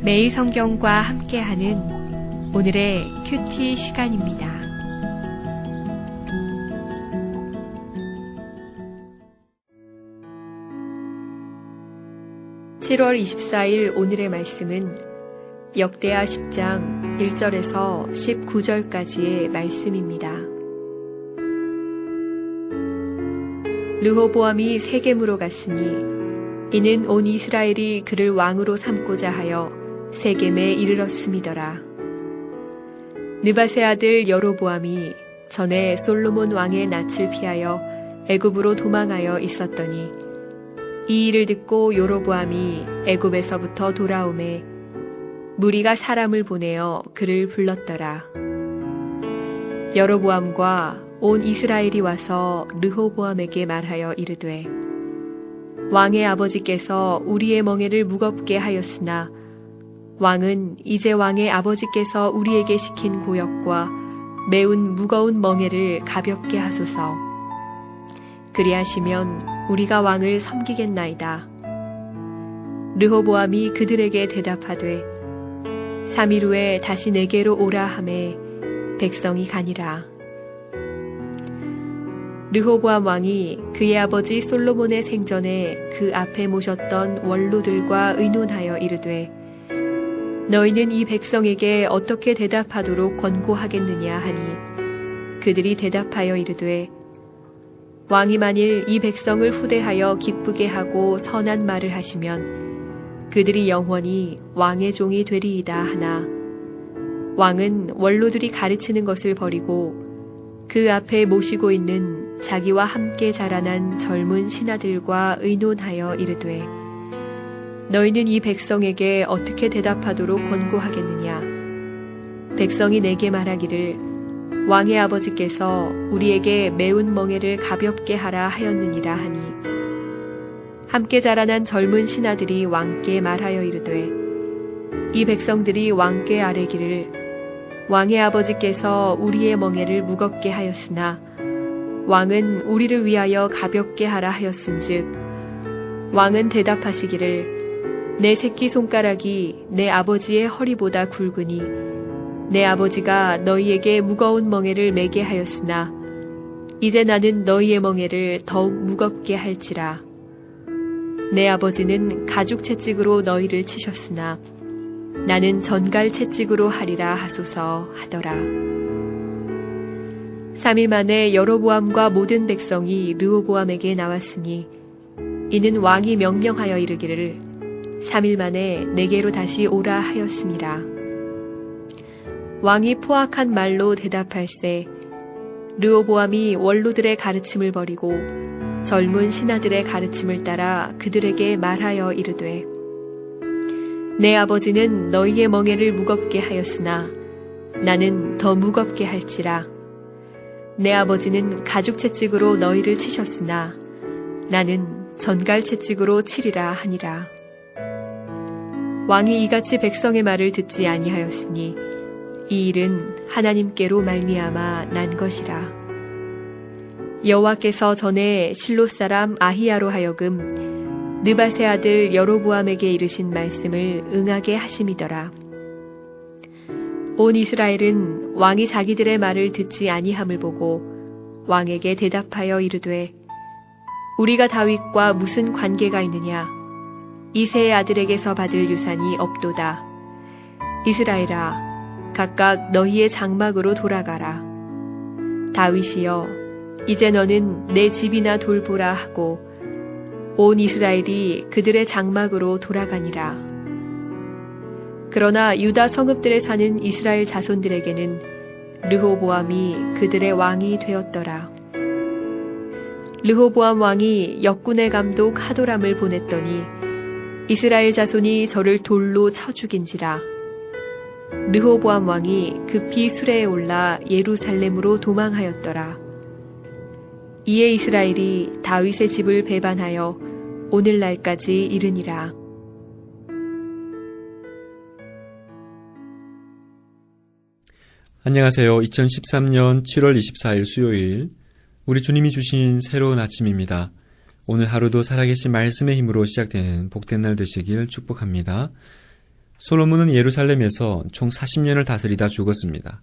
매일 성경과 함께하는 오늘의 큐티 시간입니다. (7월 24일) 오늘의 말씀은 역대하 10장 1절에서 19절까지의 말씀입니다. 르호보암이 세겜으로 갔으니 이는 온 이스라엘이 그를 왕으로 삼고자 하여 세겜에 이르렀음이더라. 느밧의 아들 여로보암이 전에 솔로몬 왕의 낯을 피하여 애굽으로 도망하여 있었더니 이 일을 듣고 여로보암이 애굽에서부터 돌아오매 무리가 사람을 보내어 그를 불렀더라. 여로보암과 온 이스라엘이 와서 르호보암에게 말하여 이르되 왕의 아버지께서 우리의 멍에를 무겁게 하였으나 왕은 이제 왕의 아버지께서 우리에게 시킨 고역과 매운 무거운 멍에를 가볍게 하소서. 그리하시면 우리가 왕을 섬기겠나이다. 르호보암이 그들에게 대답하되 3일 후에 다시 내게로 오라 하매 백성이 가니라. 르호보암 왕이 그의 아버지 솔로몬의 생전에 그 앞에 모셨던 원로들과 의논하여 이르되 너희는 이 백성에게 어떻게 대답하도록 권고하겠느냐 하니 그들이 대답하여 이르되 왕이 만일 이 백성을 후대하여 기쁘게 하고 선한 말을 하시면 그들이 영원히 왕의 종이 되리이다 하나 왕은 원로들이 가르치는 것을 버리고 그 앞에 모시고 있는 자기와 함께 자라난 젊은 신하들과 의논하여 이르되 너희는 이 백성에게 어떻게 대답하도록 권고하겠느냐? 백성이 내게 말하기를 왕의 아버지께서 우리에게 매운 멍에를 가볍게 하라 하였느니라 하니 함께 자라난 젊은 신하들이 왕께 말하여 이르되 이 백성들이 왕께 아뢰기를 왕의 아버지께서 우리의 멍에를 무겁게 하였으나 왕은 우리를 위하여 가볍게 하라 하였은즉 왕은 대답하시기를 내 새끼손가락이 내 아버지의 허리보다 굵으니 내 아버지가 너희에게 무거운 멍에를 매게 하였으나 이제 나는 너희의 멍에를 더욱 무겁게 할지라. 내 아버지는 가죽 채찍으로 너희를 치셨으나 나는 전갈 채찍으로 하리라 하소서 하더라. 3일 만에 여로보암과 모든 백성이 르호보암에게 나왔으니 이는 왕이 명령하여 이르기를 3일 만에 내게로 다시 오라 하였음이라. 왕이 포악한 말로 대답할세 르호보암이 원로들의 가르침을 버리고 젊은 신하들의 가르침을 따라 그들에게 말하여 이르되 내 아버지는 너희의 멍에를 무겁게 하였으나 나는 더 무겁게 할지라. 내 아버지는 가죽 채찍으로 너희를 치셨으나 나는 전갈 채찍으로 치리라 하니라. 왕이 이같이 백성의 말을 듣지 아니하였으니 이 일은 하나님께로 말미암아 난 것이라. 여호와께서 전에 실로 사람 아히야로 하여금 느밧의 아들 여로보암에게 이르신 말씀을 응하게 하심이더라. 온 이스라엘은 왕이 자기들의 말을 듣지 아니함을 보고 왕에게 대답하여 이르되 우리가 다윗과 무슨 관계가 있느냐? 이새의 아들에게서 받을 유산이 없도다. 이스라엘아, 각각 너희의 장막으로 돌아가라. 다윗이여, 이제 너는 내 집이나 돌보라 하고 온 이스라엘이 그들의 장막으로 돌아가니라. 그러나 유다 성읍들에 사는 이스라엘 자손들에게는 르호보암이 그들의 왕이 되었더라. 르호보암 왕이 역군의 감독 하도람을 보냈더니 이스라엘 자손이 저를 돌로 쳐 죽인지라. 르호보암 왕이 급히 수레에 올라 예루살렘으로 도망하였더라. 이에 이스라엘이 다윗의 집을 배반하여 오늘날까지 이르니라. 안녕하세요. 2013년 7월 24일 수요일 우리 주님이 주신 새로운 아침입니다. 오늘 하루도 살아계신 말씀의 힘으로 시작되는 복된 날 되시길 축복합니다. 솔로몬은 예루살렘에서 총 40년을 다스리다 죽었습니다.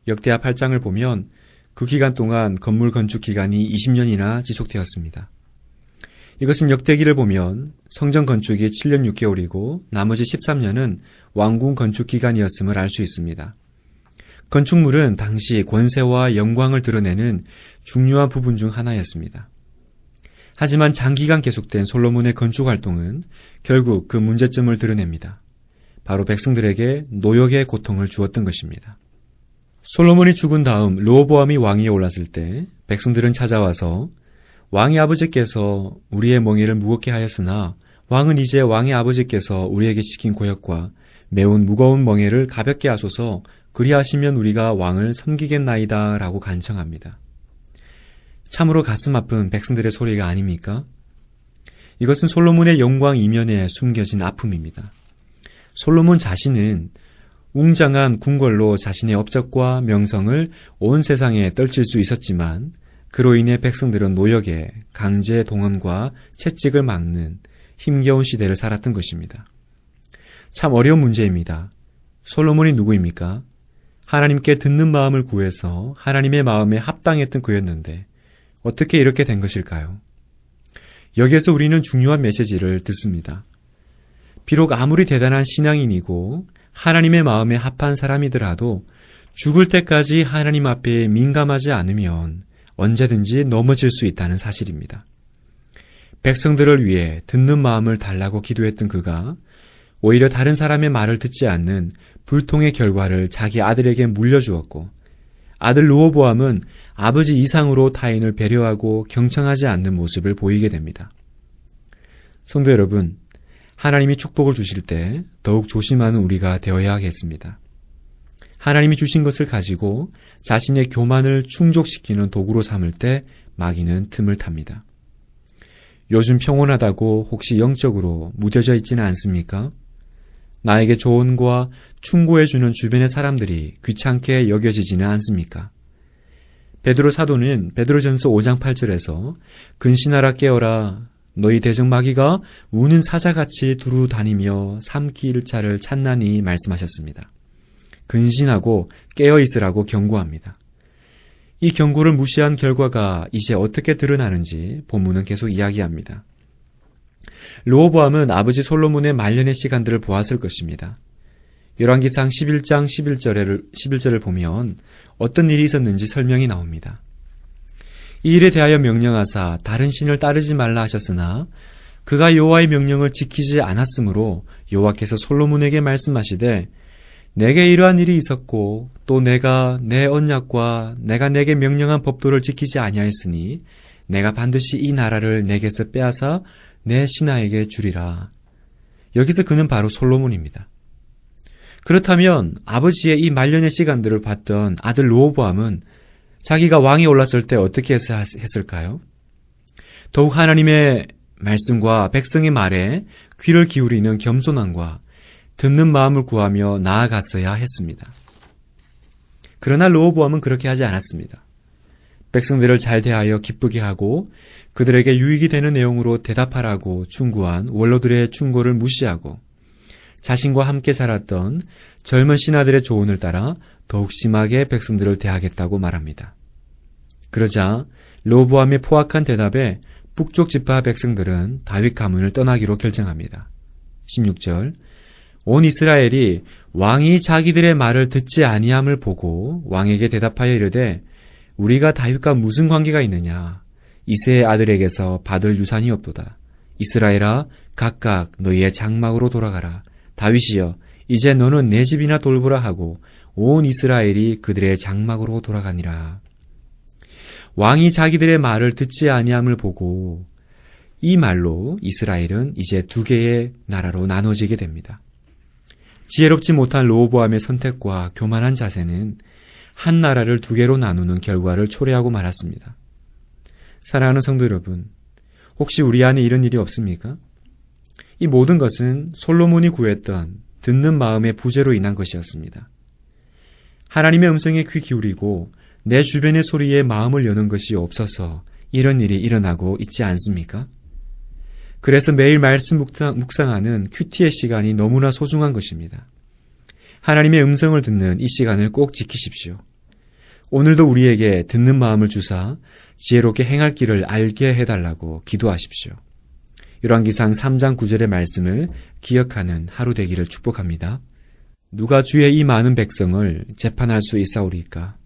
역대하 8장을 보면 그 기간 동안 건물 건축 기간이 20년이나 지속되었습니다. 이것은 역대기를 보면 성전 건축이 7년 6개월이고 나머지 13년은 왕궁 건축 기간이었음을 알 수 있습니다. 건축물은 당시 권세와 영광을 드러내는 중요한 부분 중 하나였습니다. 하지만 장기간 계속된 솔로몬의 건축 활동은 결국 그 문제점을 드러냅니다. 바로 백성들에게 노역의 고통을 주었던 것입니다. 솔로몬이 죽은 다음 르호보암이 왕위에 올랐을 때 백성들은 찾아와서 왕의 아버지께서 우리의 멍에를 무겁게 하였으나 왕은 이제 왕의 아버지께서 우리에게 시킨 고역과 매운 무거운 멍에를 가볍게 하소서 그리하시면 우리가 왕을 섬기겠나이다 라고 간청합니다. 참으로 가슴 아픈 백성들의 소리가 아닙니까? 이것은 솔로몬의 영광 이면에 숨겨진 아픔입니다. 솔로몬 자신은 웅장한 궁궐로 자신의 업적과 명성을 온 세상에 떨칠 수 있었지만 그로 인해 백성들은 노역에 강제 동원과 채찍을 막는 힘겨운 시대를 살았던 것입니다. 참 어려운 문제입니다. 솔로몬이 누구입니까? 하나님께 듣는 마음을 구해서 하나님의 마음에 합당했던 그였는데 어떻게 이렇게 된 것일까요? 여기에서 우리는 중요한 메시지를 듣습니다. 비록 아무리 대단한 신앙인이고 하나님의 마음에 합한 사람이더라도 죽을 때까지 하나님 앞에 민감하지 않으면 언제든지 넘어질 수 있다는 사실입니다. 백성들을 위해 듣는 마음을 달라고 기도했던 그가 오히려 다른 사람의 말을 듣지 않는 불통의 결과를 자기 아들에게 물려주었고 아들 르호보암은 아버지 이상으로 타인을 배려하고 경청하지 않는 모습을 보이게 됩니다. 성도 여러분, 하나님이 축복을 주실 때 더욱 조심하는 우리가 되어야 하겠습니다. 하나님이 주신 것을 가지고 자신의 교만을 충족시키는 도구로 삼을 때 마귀는 틈을 탑니다. 요즘 평온하다고 혹시 영적으로 무뎌져 있지는 않습니까? 나에게 조언과 충고해주는 주변의 사람들이 귀찮게 여겨지지는 않습니까? 베드로 사도는 베드로전서 5장 8절에서 근신하라 깨어라 너희 대적마귀가 우는 사자같이 두루 다니며 삼킬 자를 찾나니 말씀하셨습니다. 근신하고 깨어있으라고 경고합니다. 이 경고를 무시한 결과가 이제 어떻게 드러나는지 본문은 계속 이야기합니다. 르호보암은 아버지 솔로몬의 말년의 시간들을 보았을 것입니다. 열왕기상 11장 11절을 보면 어떤 일이 있었는지 설명이 나옵니다. 이 일에 대하여 명령하사 다른 신을 따르지 말라 하셨으나 그가 여호와의 명령을 지키지 않았으므로 여호와께서 솔로몬에게 말씀하시되 내게 이러한 일이 있었고 또 내가 내 언약과 내가 내게 명령한 법도를 지키지 아니하였으니 내가 반드시 이 나라를 내게서 빼앗아 내 신하에게 주리라. 여기서 그는 바로 솔로몬입니다. 그렇다면 아버지의 이 말년의 시간들을 봤던 아들 르호보암은 자기가 왕에 올랐을 때 어떻게 했을까요? 더욱 하나님의 말씀과 백성의 말에 귀를 기울이는 겸손함과 듣는 마음을 구하며 나아갔어야 했습니다. 그러나 르호보암은 그렇게 하지 않았습니다. 백성들을 잘 대하여 기쁘게 하고 그들에게 유익이 되는 내용으로 대답하라고 충고한 원로들의 충고를 무시하고 자신과 함께 살았던 젊은 신하들의 조언을 따라 더욱 심하게 백성들을 대하겠다고 말합니다. 그러자 르호보암의 포악한 대답에 북쪽 지파 백성들은 다윗 가문을 떠나기로 결정합니다. 16절 온 이스라엘이 왕이 자기들의 말을 듣지 아니함을 보고 왕에게 대답하여 이르되 우리가 다윗과 무슨 관계가 있느냐? 이새의 아들에게서 받을 유산이 없도다. 이스라엘아 각각 너희의 장막으로 돌아가라. 다윗이여 이제 너는 내 집이나 돌보라 하고 온 이스라엘이 그들의 장막으로 돌아가니라. 왕이 자기들의 말을 듣지 아니함을 보고 이 말로 이스라엘은 이제 두 개의 나라로 나눠지게 됩니다. 지혜롭지 못한 르호보암의 선택과 교만한 자세는 한 나라를 두 개로 나누는 결과를 초래하고 말았습니다. 사랑하는 성도 여러분, 혹시 우리 안에 이런 일이 없습니까? 이 모든 것은 솔로몬이 구했던 듣는 마음의 부재로 인한 것이었습니다. 하나님의 음성에 귀 기울이고 내 주변의 소리에 마음을 여는 것이 없어서 이런 일이 일어나고 있지 않습니까? 그래서 매일 말씀 묵상하는 큐티의 시간이 너무나 소중한 것입니다. 하나님의 음성을 듣는 이 시간을 꼭 지키십시오. 오늘도 우리에게 듣는 마음을 주사 지혜롭게 행할 길을 알게 해달라고 기도하십시오. 열왕기상 3장 9절의 말씀을 기억하는 하루 되기를 축복합니다. 누가 주의 이 많은 백성을 재판할 수 있사오리까?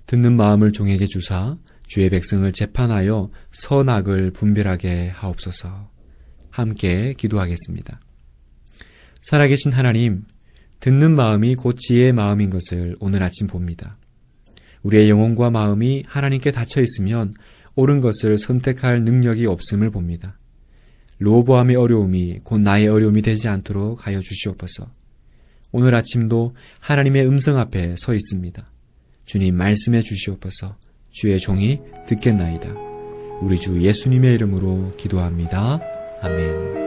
듣는 마음을 종에게 주사 주의 백성을 재판하여 선악을 분별하게 하옵소서. 함께 기도하겠습니다. 살아계신 하나님, 듣는 마음이 곧 지혜의 마음인 것을 오늘 아침 봅니다. 우리의 영혼과 마음이 하나님께 닫혀 있으면 옳은 것을 선택할 능력이 없음을 봅니다. 르호보암의 어려움이 곧 나의 어려움이 되지 않도록 하여 주시옵소서. 오늘 아침도 하나님의 음성 앞에 서 있습니다. 주님 말씀해 주시옵소서. 주의 종이 듣겠나이다. 우리 주 예수님의 이름으로 기도합니다. 아멘.